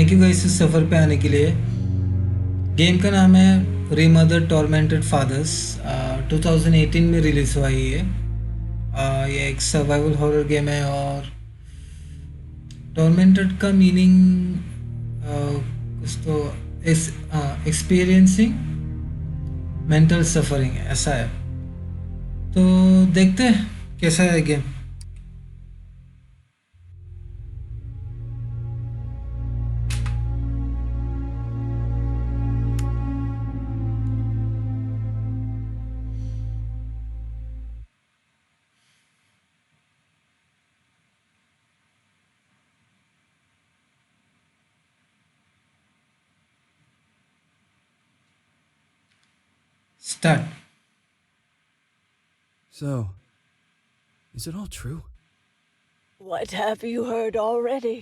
Thank you guys इस सफ़र पे आने के लिए। गेम का नाम है रीमदर्ड टॉर्मेंटेड फादर्स। 2018 में रिलीज़ हुआ ये। ये एक सर्वाइवल हॉरर गेम है और टॉर्मेंटेड का मीनिंग कुछ तो एक्सपीरियंसिंग मेंटल सफरिंग है, ऐसा है। तो देखते हैं कैसा है game. Start. So, is it all true? What have you heard already?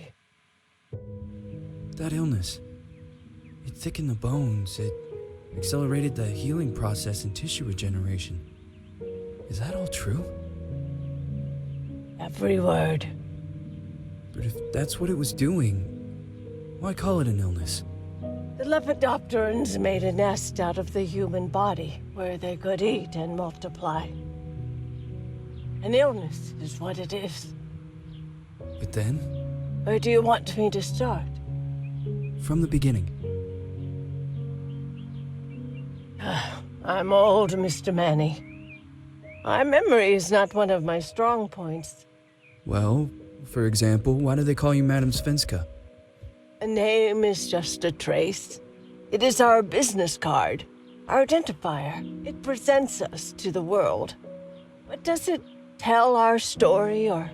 That illness. It thickened the bones. It accelerated the healing process and tissue regeneration. Is that all true? Every word. But if that's what it was doing, why call it an illness? The Lepidopterans made a nest out of the human body where they could eat and multiply. An illness is what it is. But then, Where do you want me to start? from the beginning. I'm old, Mr. Manny. My memory is not one of my strong points. Well, for example, why do they call you Madame Svenska? A name is just a trace. It is our business card, our identifier. It presents us to the world. But does it tell our story or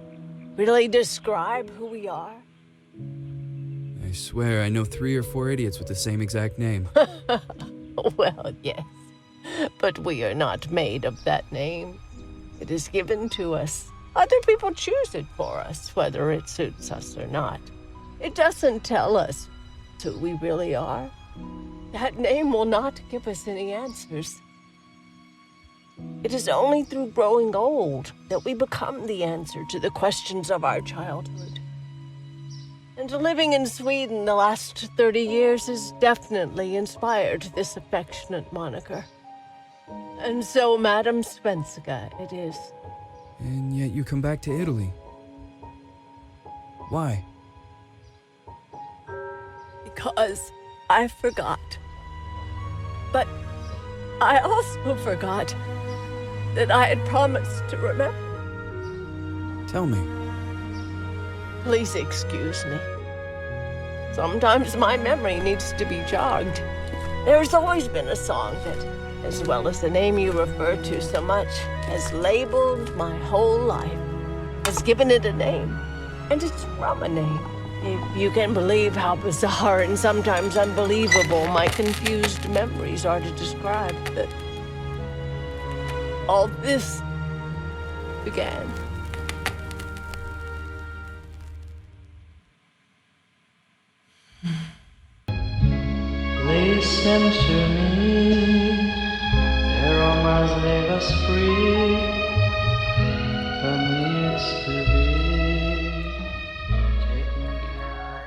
really describe who we are? I swear I know 3 or 4 idiots with the same exact name. Well, yes. But we are not made of that name. It is given to us. Other people choose it for us, whether it suits us or not. It doesn't tell us who we really are. That name will not give us any answers. It is only through growing old that we become the answer to the questions of our childhood. And living in Sweden the last 30 years has definitely inspired this affectionate moniker. And so, Madame Svenska it is. And yet you come back to Italy. Why? Because I forgot. But I also forgot that I had promised to remember. Tell me. Please excuse me. Sometimes my memory needs to be jogged. There's always been a song that, as well as the name you refer to so much, has labeled my whole life, has given it a name, and it's from a name. If you can believe how bizarre and sometimes unbelievable my confused memories are to describe that all this began. Listen to me, there all must leave us free. For me it's to be taken care of.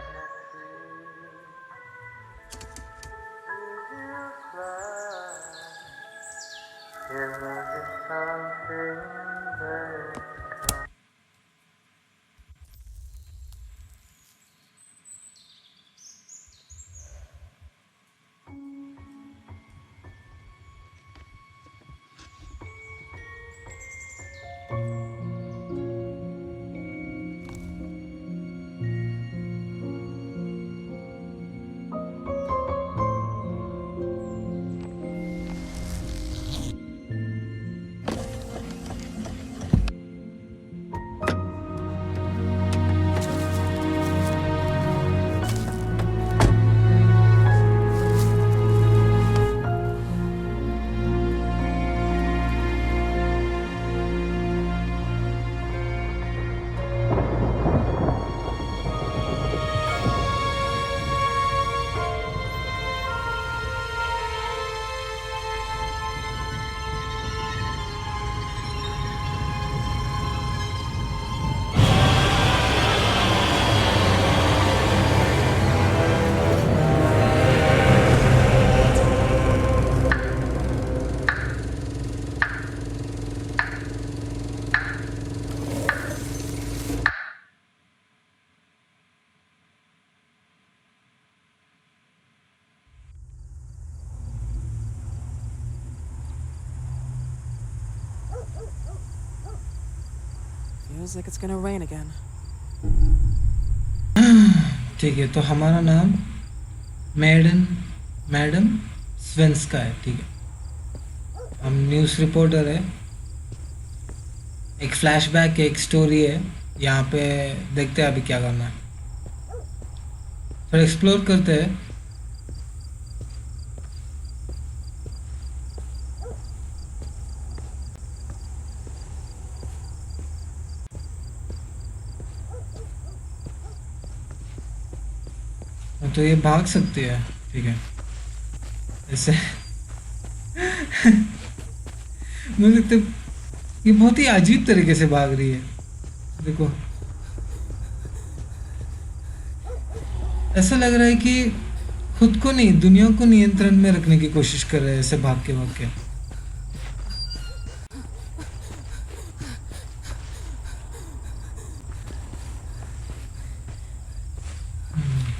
Feels like it's gonna rain again. ठीक है, तो हमारा नाम madam madam स्वेंस्का है। ठीक है, हम news reporter है। एक फ्लैशबैक, एक स्टोरी है यहाँ पे। देखते हैं अभी क्या करना है, थोड़ा एक्सप्लोर करते हैं। तो ये भाग सकती है, ठीक है, ऐसे मुझे लगता है ये बहुत ही अजीब तरीके से भाग रही है। देखो, ऐसा लग रहा है कि खुद को नहीं, दुनिया को नियंत्रण में रखने की कोशिश कर रहे हैं ऐसे भाग के।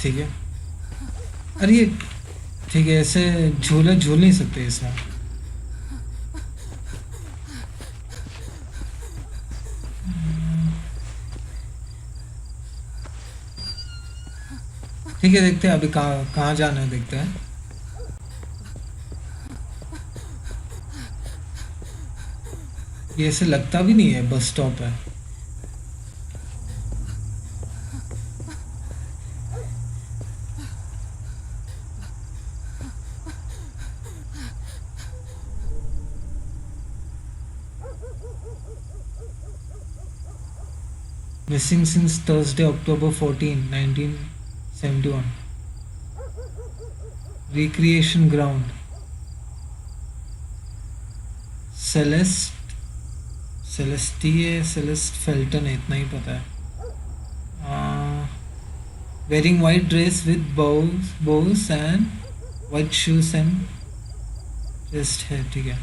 ठीक है, अरे ये ठीक है, ऐसे झूल नहीं सकते इसमें। ठीक है, देखते हैं अभी कहाँ जाना है, देखते हैं। ये ऐसे लगता भी नहीं है बस स्टॉप है। Missing since Thursday, October 14, 1971. Recreation ground. Celeste Felton है, इतना ही पता है। Wearing white dress with bows and white shoes and just है, ठीक है।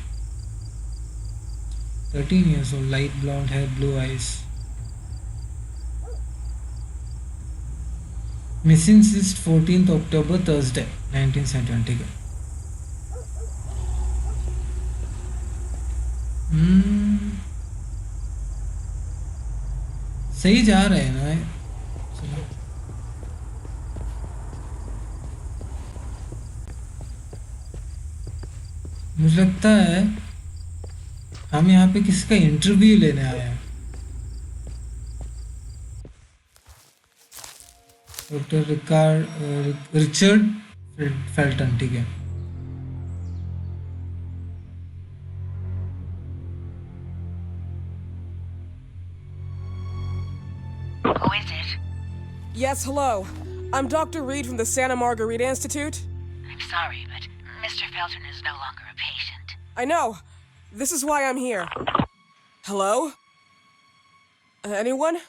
13 years old, light blonde hair, blue eyes. Missing since 14th October, Thursday, 1971, ठीक है। सही जा रहे हैं ना। चलो, मुझे लगता है हम यहाँ पे किसी का इंटरव्यू लेने आए हैं। डॉक्टर रिचर्ड फेल्टन, ठीक है। Who is it? Yes, hello. I'm Dr. Reed from the Santa Margarita Institute. I'm sorry, but Mr. Felton is no longer a patient. I know. This is why I'm here. Hello? Anyone?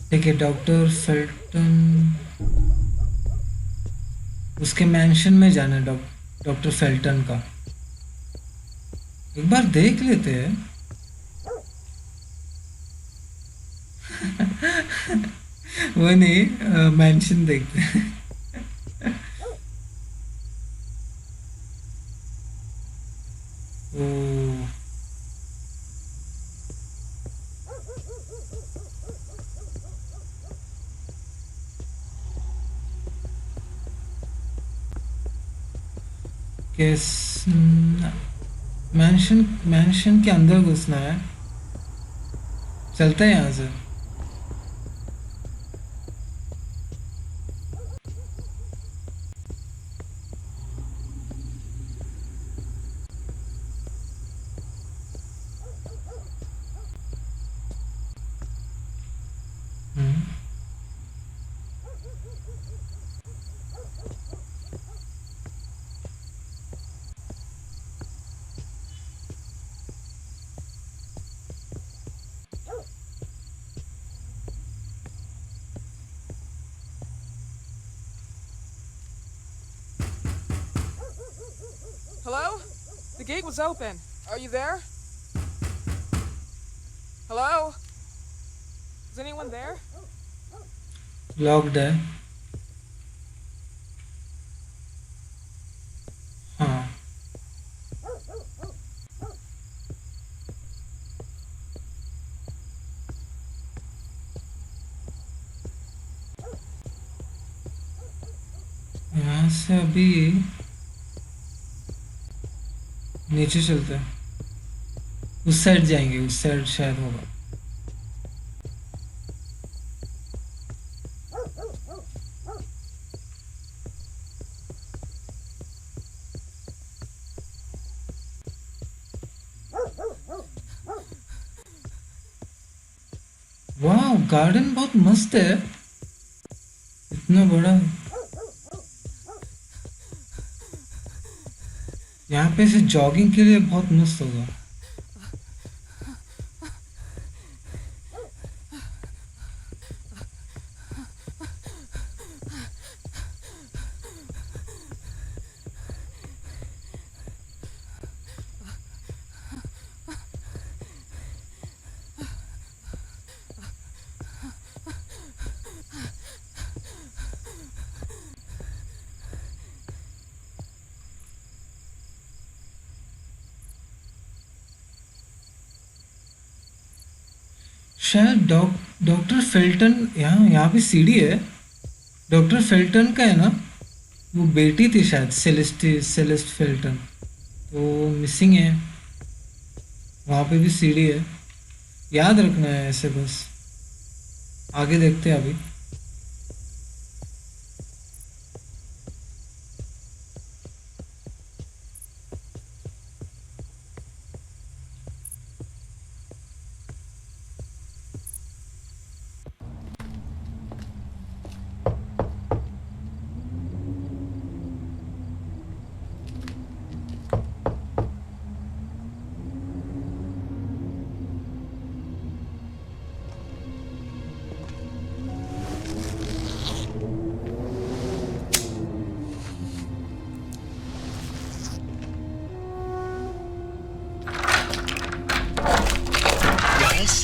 ठीक है, doctor Felton, उसके mention में जाना है। Doctor Felton का एक बार देख लेते हैं। वो नहीं, मैंशन देखते हैं। ओ, कैस मैंशन के अंदर घुसना है। चलते हैं यहाँ से। Hello? The gate was open. Are you there? Hello? Is anyone there? Locked है. हाँ. यहाँ से अभी नीचे चलते हैं. उस साइड जाएंगे, उस साइड शायद होगा. वाह, गार्डन बहुत मस्त है. इतना बड़ा. यहाँ पे से जॉगिंग के लिए बहुत मस्त होगा. शायद डॉक्टर फेल्टन, यहाँ पे सीढ़ी है. डॉक्टर फेल्टन का है ना, वो बेटी थी शायद, सेलेस्ट फेल्टन. तो मिसिंग है. वहाँ पे भी सीढ़ी है. याद रखना है ऐसे बस. आगे देखते हैं अभी.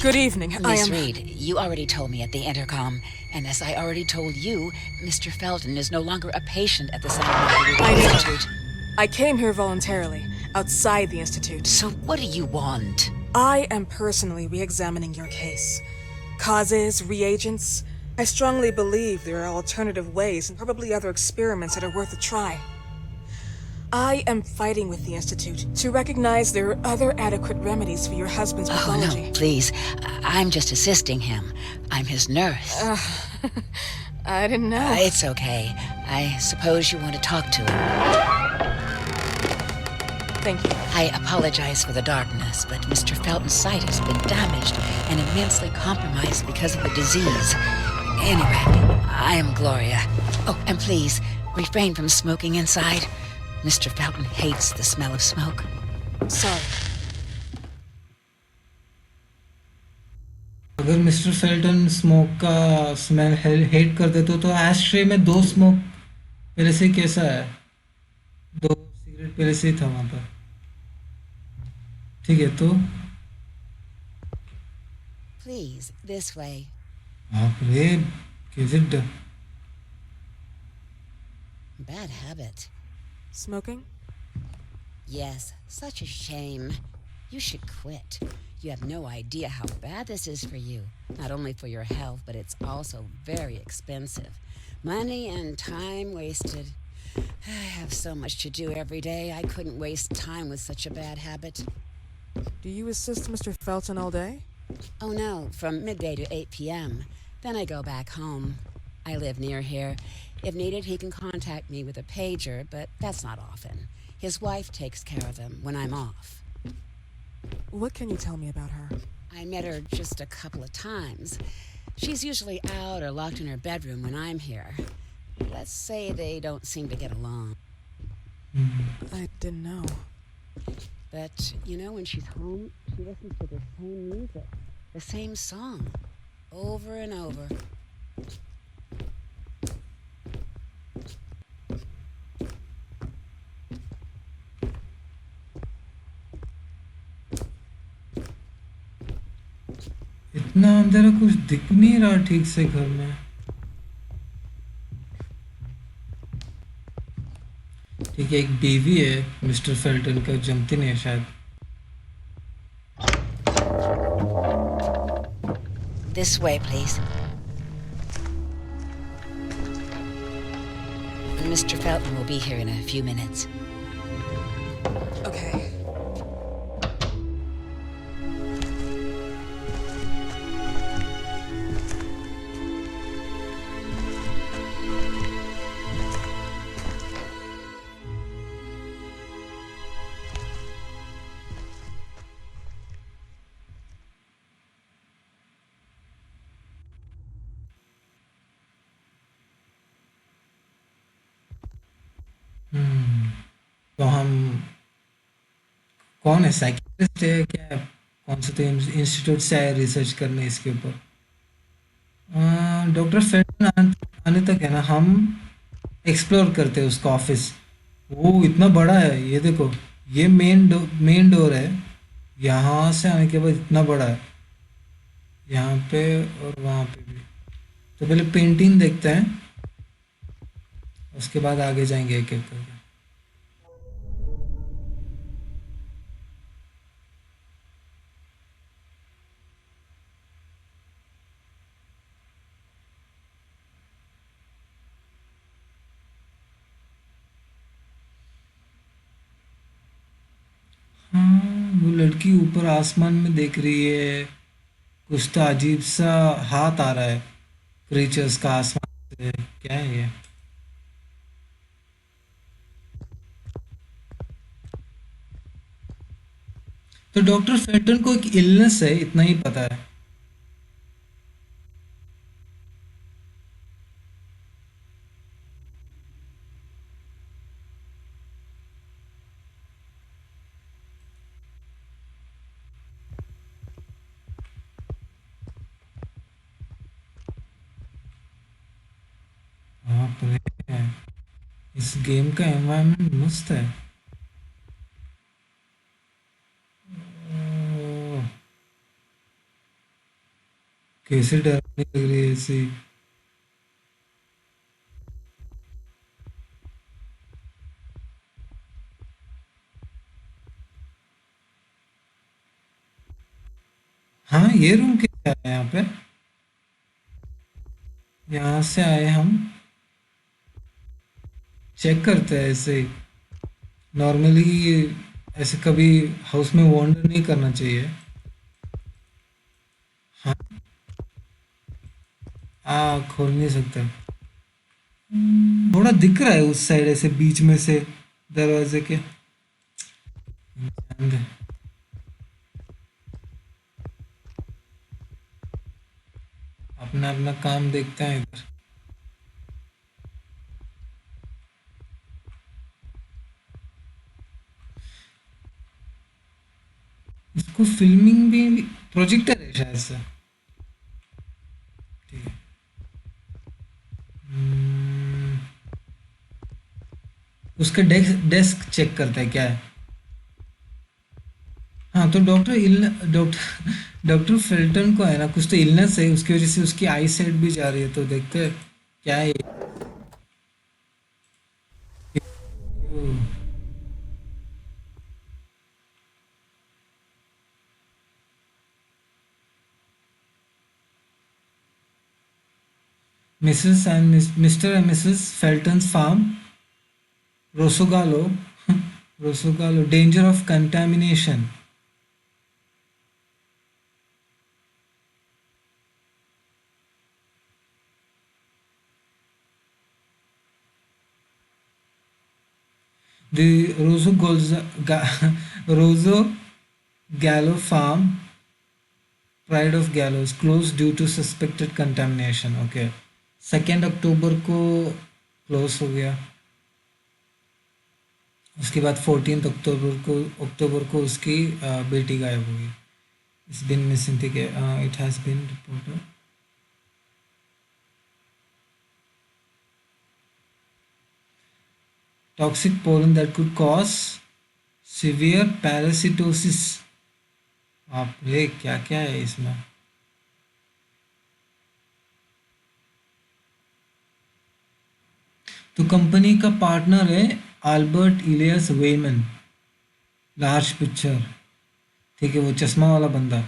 Good evening. Miss Reed, you already told me at the intercom, and as I already told you, Mr. Felton is no longer a patient at the Santa Margarita I know. Institute. I came here voluntarily, outside the Institute. So what do you want? I am personally re-examining your case. Causes, reagents. I strongly believe there are alternative ways and probably other experiments that are worth a try. I am fighting with the Institute to recognize there are other adequate remedies for your husband's pathology. Oh, no, please. I'm just assisting him. I'm his nurse. I didn't know. It's okay. I suppose you want to talk to him. Thank you. I apologize for the darkness, but Mr. Felton's sight has been damaged and immensely compromised because of the disease. Anyway, I am Gloria. Oh, and please, refrain from smoking inside. Mr. Felton hates the smell of smoke. Sorry. अगर mister Felton smoke का smell hate कर देते तो ashtray में 2 smoke पहले से ही कैसा है, 2 सिगरेट पहले से ही था वहाँ पर. ठीक है तो Please, this way. बाप रे, किजिड. Bad habit. Smoking? Yes, such a shame. You should quit. You have no idea how bad this is for you. Not only for your health, but it's also very expensive. Money and time wasted. I have so much to do every day. I couldn't waste time with such a bad habit. Do you assist Mr. Felton all day? Oh no, from midday to 8 p.m. Then I go back home. I live near here. If needed, he can contact me with a pager, but that's not often. His wife takes care of him when I'm off. What can you tell me about her? I met her just a couple of times. She's usually out or locked in her bedroom when I'm here. Let's say they don't seem to get along. I didn't know. But, you know, when she's home, she listens to the same music, the same song, over and over. इतना अंधेरा कुछ दिख नहीं रहा ठीक से घर में। ठीक है, एक बीवी है मिस्टर फेल्टन का, जमती नहीं है शायद। This way, please. Mr. Felton will be here in a few minutes. Okay. तो हम कौन है, साइकियाट्रिस्ट है क्या, कौन से तो इंस्टीट्यूट से आए रिसर्च करने इसके ऊपर। डॉक्टर फेल्टन आने तक है ना, हम एक्सप्लोर करते हैं उसका ऑफिस। वो इतना बड़ा है, ये देखो, ये मेन डोर है, यहाँ से आने के बाद इतना बड़ा है, यहाँ पे और वहाँ पे भी। तो पहले पेंटिंग देखते हैं, उसके बाद आगे जाएंगे एक एक करके। हाँ, वो लड़की ऊपर आसमान में देख रही है, कुछ तो अजीब सा हाथ आ रहा है क्रीचर्स का आसमान से। क्या है ये? तो डॉक्टर फेल्टन को एक इलनेस है, इतना ही पता है। बाप रे, इस गेम का एनवायरनमेंट मस्त है। ओह, कैसे डरावनी लग रही है ऐसी। हाँ, ये रूम कैसे आया यहाँ पे? यहाँ से आए हम, चेक करते हैं ऐसे ही। नॉर्मली ऐसे कभी हाउस में वॉन्डर नहीं करना चाहिए। हाँ, खोल नहीं सकते। थोड़ा दिख रहा है उस साइड ऐसे बीच में से दरवाजे के। ध्यान दे। अपना अपना काम देखते हैं इधर। इसको फिल्मिंग भी प्रोजेक्टर है शायद से। ठीक है। हम्म, उसका डेस्क चेक करता है क्या है। हाँ, तो डॉक्टर फिल्टन को है ना, कुछ तो इलनेस है, उसकी वजह से उसकी आई साइट भी जा रही है। तो देखते हैं क्या है ये। Mrs and Mr and Mrs Felton's farm, Rosso Gallo. Rosso Gallo, danger of contamination. The Rosso Gallo farm, Pride of Gallows, closed due to suspected contamination. Okay, 2 अक्टूबर को क्लोज हो गया। उसके बाद 14 अक्टूबर को उसकी बेटी गायब हो गई। इट्स बिन मिसिंग, ठीक है। It has been reported. Toxic pollen that could cause severe parasitosis। आप रे, क्या क्या है इसमें? तो कंपनी का पार्टनर है अल्बर्ट इलियस वेमन, लार्ज पिक्चर, ठीक है, वो चश्मा वाला बंदा,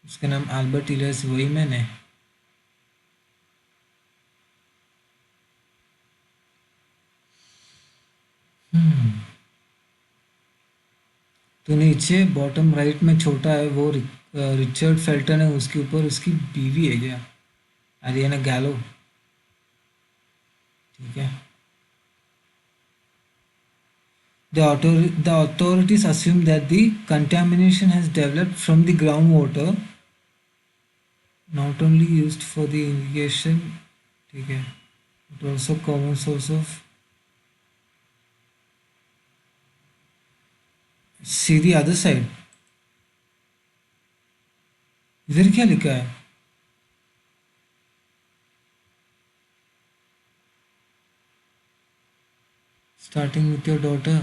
उसका नाम अल्बर्ट इलियस वेमन है। तो नीचे बॉटम राइट में छोटा है वो रिचर्ड फेल्टन है, उसके ऊपर उसकी बीवी है क्या, एरियाना गैलो, ठीक है। The authorities assume that the contamination has developed from the groundwater, not only used for the irrigation, ठीक है, but also common source of. See the other side. इधर क्या लिखा है? Starting with your daughter.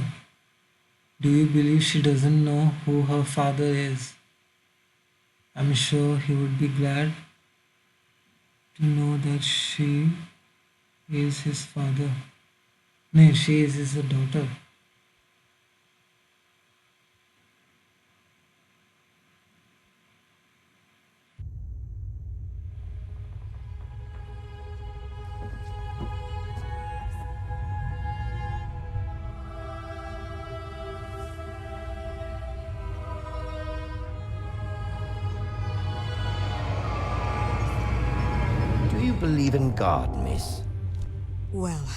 Do you believe she doesn't know who her father is? I'm sure he would be glad to know that she is his father. No, she is his daughter. Believe in God, miss? Well,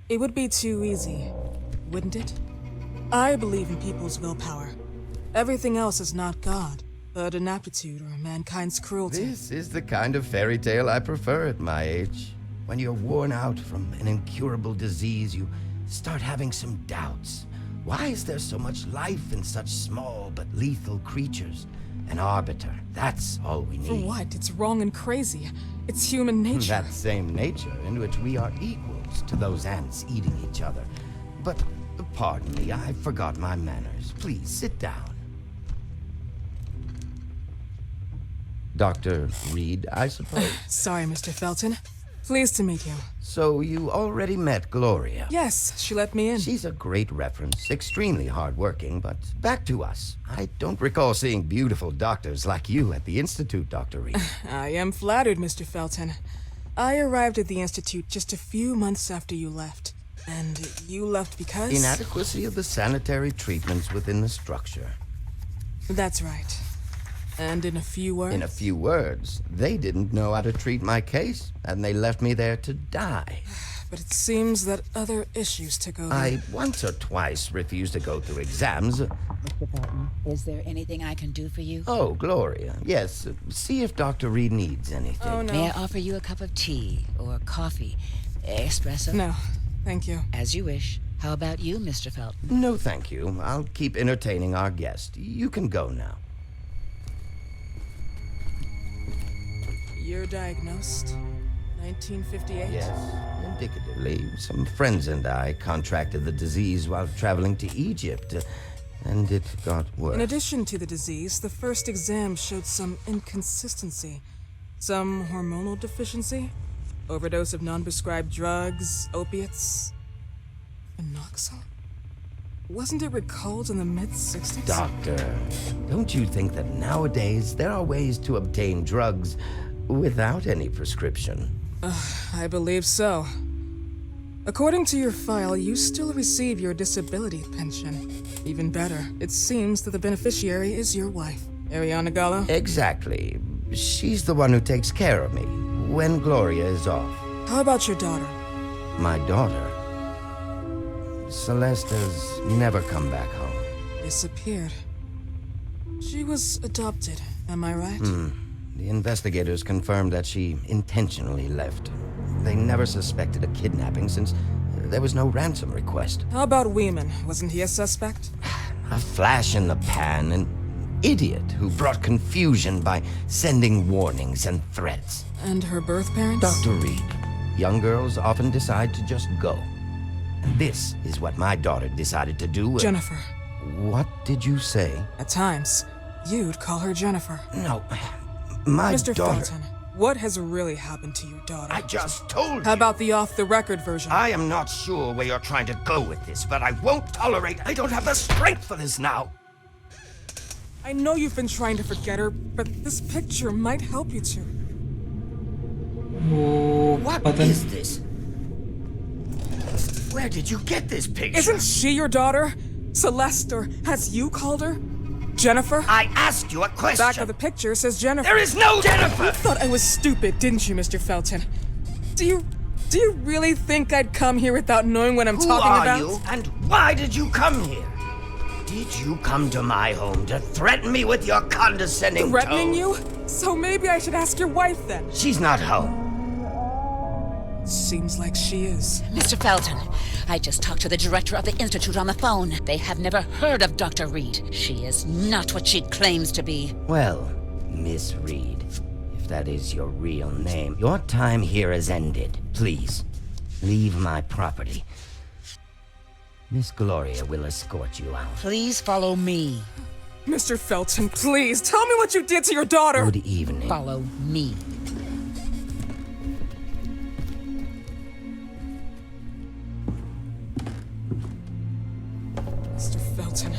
it would be too easy, wouldn't it? I believe in people's willpower. Everything else is not God, but an aptitude or mankind's cruelty. This is the kind of fairy tale I prefer at my age. When you're worn out from an incurable disease, you start having some doubts. Why is there so much life in such small but lethal creatures? An arbiter, that's all we need. For what? It's wrong and crazy. It's human nature. That same nature in which we are equals to those ants eating each other. But, pardon me, I forgot my manners. Please, sit down. Dr. Reed, I suppose? Sorry, Mr. Felton. Pleased to meet you. So you already met Gloria? Yes, she let me in. She's a great reference, extremely hardworking, but back to us. I don't recall seeing beautiful doctors like you at the Institute, Dr. Reed. I am flattered, Mr. Felton. I arrived at the Institute just a few months after you left. And you left because? Inadequacy of the sanitary treatments within the structure. That's right. And in a few words? In a few words, they didn't know how to treat my case, and they left me there to die. But it seems that other issues took over. I once or twice refused to go through exams. Mr. Felton, is there anything I can do for you? Oh, Gloria, yes. See if Dr. Reed needs anything. Oh, no. May I offer you a cup of tea or coffee? Espresso? No, thank you. As you wish. How about you, Mr. Felton? No, thank you. I'll keep entertaining our guest. You can go now. You're diagnosed? 1958? Yes, indicatively. Some friends and I contracted the disease while traveling to Egypt, and it got worse. In addition to the disease, the first exam showed some inconsistency. Some hormonal deficiency? Overdose of non-prescribed drugs, opiates? Phenoxyl? Wasn't it recalled in the mid-60s? Doctor, don't you think that nowadays there are ways to obtain drugs without any prescription? I believe so. According to your file, you still receive your disability pension. Even better, it seems that the beneficiary is your wife, Ariana Gallo. Exactly. She's the one who takes care of me when Gloria is off. How about your daughter? My daughter, Celeste, has never come back home. Disappeared. She was adopted, am I right? The investigators confirmed that she intentionally left. They never suspected a kidnapping since there was no ransom request. How about Weeman? Wasn't he a suspect? A flash in the pan, an idiot who brought confusion by sending warnings and threats. And her birth parents? Dr. Reed, young girls often decide to just go. And this is what my daughter decided to do. Jennifer. What did you say? At times, you'd call her Jennifer. No, my Mr. daughter... Felton, What has really happened to your daughter? I just told How you. about the off-the-record version? I am not sure where you're trying to go with this, but I won't tolerate. I don't have the strength for this now. I know you've been trying to forget her, but this picture might help you to. वो What पता is नहीं this? Where did you get this picture? Isn't she your daughter? Celeste, or as you called her? Jennifer? I asked you a question. Back of the picture says Jennifer. There is no Jennifer! You thought I was stupid, didn't you, Mr. Felton? Do you really think I'd come here without knowing what I'm Who talking are about? you, and why did you come here? Did you come to my home to threaten me with your condescending Threatening tone? you? So maybe I should ask your wife then. She's not home. Seems like she is. Mr. Felton, I just talked to the director of the Institute on the phone. They have never heard of Dr. Reed. She is not what she claims to be. Well, Miss Reed, if that is your real name, your time here has ended. Please, leave my property. Miss Gloria will escort you out. Please follow me. Mr. Felton, please, tell me what you did to your daughter! Good evening. Follow me. Mr. Felton.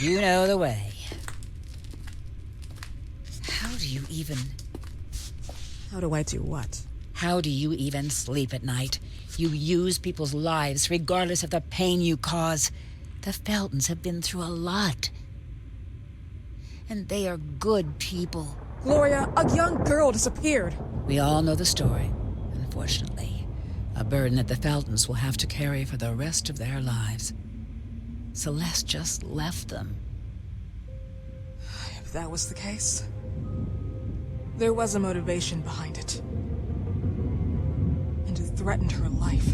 You know the way. How do you even... How do I do what? How do you even sleep at night? You use people's lives regardless of the pain you cause. The Feltons have been through a lot. And they are good people. Gloria, a young girl disappeared. We all know the story, unfortunately. A burden that the Feltons will have to carry for the rest of their lives. Celeste just left them. If that was the case, there was a motivation behind it. And it threatened her life.